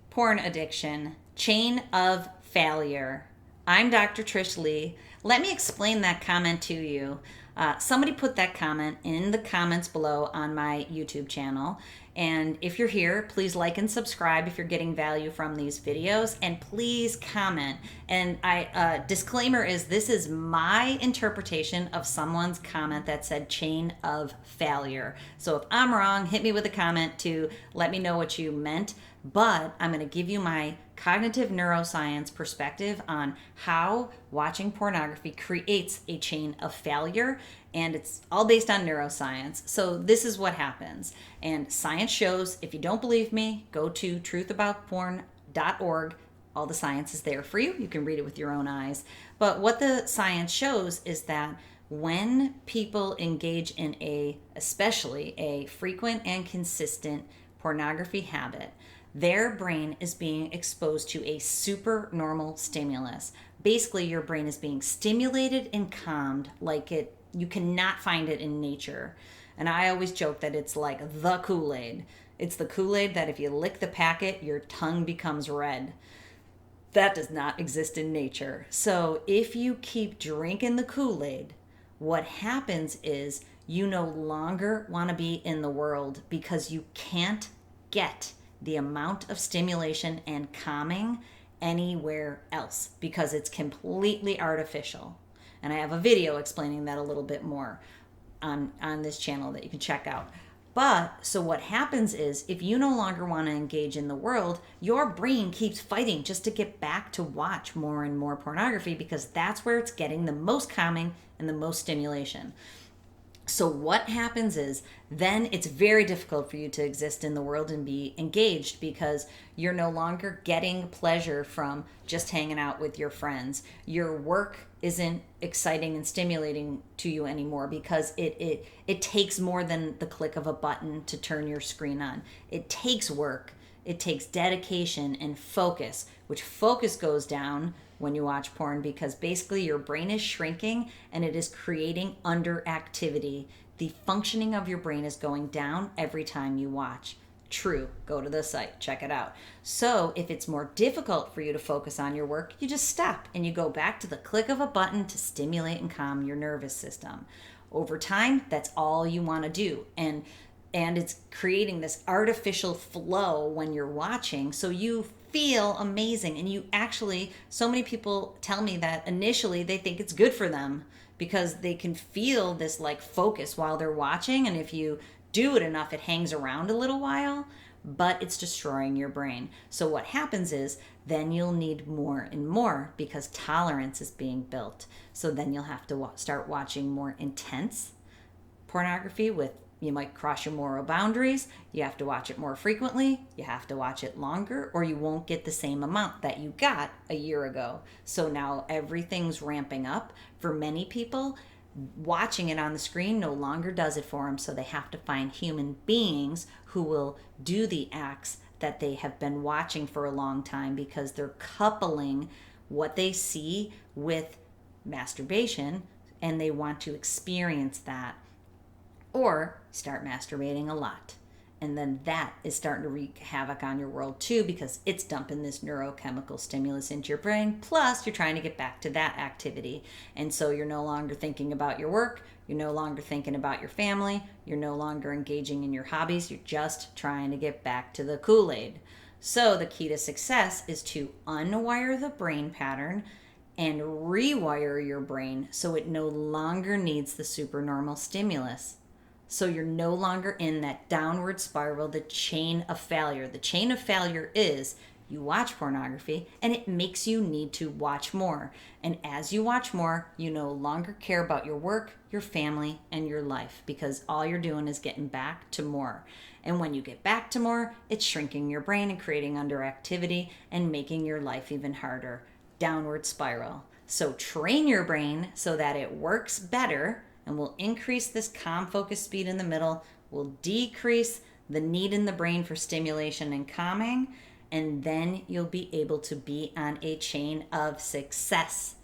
porn addiction, chain of failure. I'm Dr. Trish Leigh. Let me explain that comment to you. Somebody put that comment in the comments below on my YouTube channel. And if you're here, please like and subscribe if you're getting value from these videos. And please comment. And disclaimer is this is my interpretation of someone's comment that said chain of failure. So if I'm wrong, hit me with a comment to let me know what you meant. But I'm going to give you my cognitive neuroscience perspective on how watching pornography creates a chain of failure, and it's all based on neuroscience. So this is what happens, and science shows. If you don't believe me, go to truthaboutporn.org. All the science is there for you. You can read it with your own eyes. But what the science shows is that when people engage in especially a frequent and consistent pornography habit, their brain is being exposed to a supernormal stimulus. Basically, your brain is being stimulated and calmed like you cannot find it in nature. And I always joke that it's like the Kool-Aid. It's the Kool-Aid that if you lick the packet, your tongue becomes red. That does not exist in nature. So if you keep drinking the Kool-Aid, what happens is you no longer want to be in the world because you can't get the amount of stimulation and calming anywhere else because it's completely artificial. And I have a video explaining that a little bit more on this channel that you can check out. But so what happens is if you no longer want to engage in the world, your brain keeps fighting just to get back to watch more and more pornography because that's where it's getting the most calming and the most stimulation. So what happens is then it's very difficult for you to exist in the world and be engaged because you're no longer getting pleasure from just hanging out with your friends. Your work isn't exciting and stimulating to you anymore because it takes more than the click of a button to turn your screen on. It takes work. It takes dedication and focus, which focus goes down when you watch porn because basically your brain is shrinking and it is creating underactivity. The functioning of your brain is going down every time you watch. True, go to the site, check it out. So if it's more difficult for you to focus on your work, you just stop and you go back to the click of a button to stimulate and calm your nervous system. Over time, that's all you want to do. And it's creating this artificial flow when you're watching, so you feel amazing. And you actually, so many people tell me that initially they think it's good for them because they can feel this like focus while they're watching, and if you do it enough it hangs around a little while, but it's destroying your brain. So what happens is then you'll need more and more because tolerance is being built. So then you'll have to start watching more intense pornography you might cross your moral boundaries. You have to watch it more frequently. You have to watch it longer, or you won't get the same amount that you got a year ago. So now everything's ramping up. For many people, watching it on the screen no longer does it for them. So they have to find human beings who will do the acts that they have been watching for a long time because they're coupling what they see with masturbation and they want to experience that. Or start masturbating a lot. And then that is starting to wreak havoc on your world too because it's dumping this neurochemical stimulus into your brain. Plus, you're trying to get back to that activity. And so you're no longer thinking about your work. You're no longer thinking about your family. You're no longer engaging in your hobbies. You're just trying to get back to the Kool-Aid. So the key to success is to unwire the brain pattern and rewire your brain so it no longer needs the supernormal stimulus. So you're no longer in that downward spiral, the chain of failure. The chain of failure is you watch pornography and it makes you need to watch more. And as you watch more, you no longer care about your work, your family, and your life because all you're doing is getting back to more. And when you get back to more, it's shrinking your brain and creating underactivity and making your life even harder. Downward spiral. So train your brain so that it works better and will increase this calm focus speed in the middle, will decrease the need in the brain for stimulation and calming, and then you'll be able to be on a chain of success.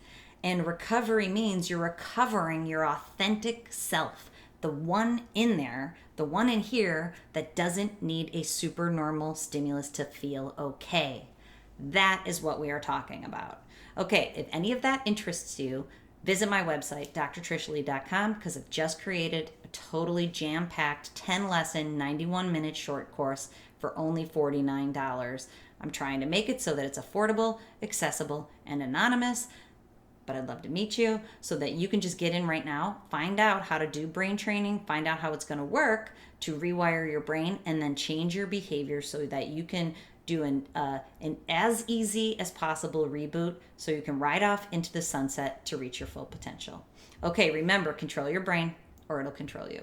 And recovery means you're recovering your authentic self, the one in there, the one in here that doesn't need a supernormal stimulus to feel okay. That is what we are talking about. Okay, if any of that interests you, visit my website, drtrishleigh.com, because I've just created a totally jam-packed 10-lesson, 91-minute short course for only $49. I'm trying to make it so that it's affordable, accessible, and anonymous, but I'd love to meet you so that you can just get in right now, find out how to do brain training, find out how it's going to work to rewire your brain, and then change your behavior so that you can do an as easy as possible reboot so you can ride off into the sunset to reach your full potential. Okay, remember, control your brain or it'll control you.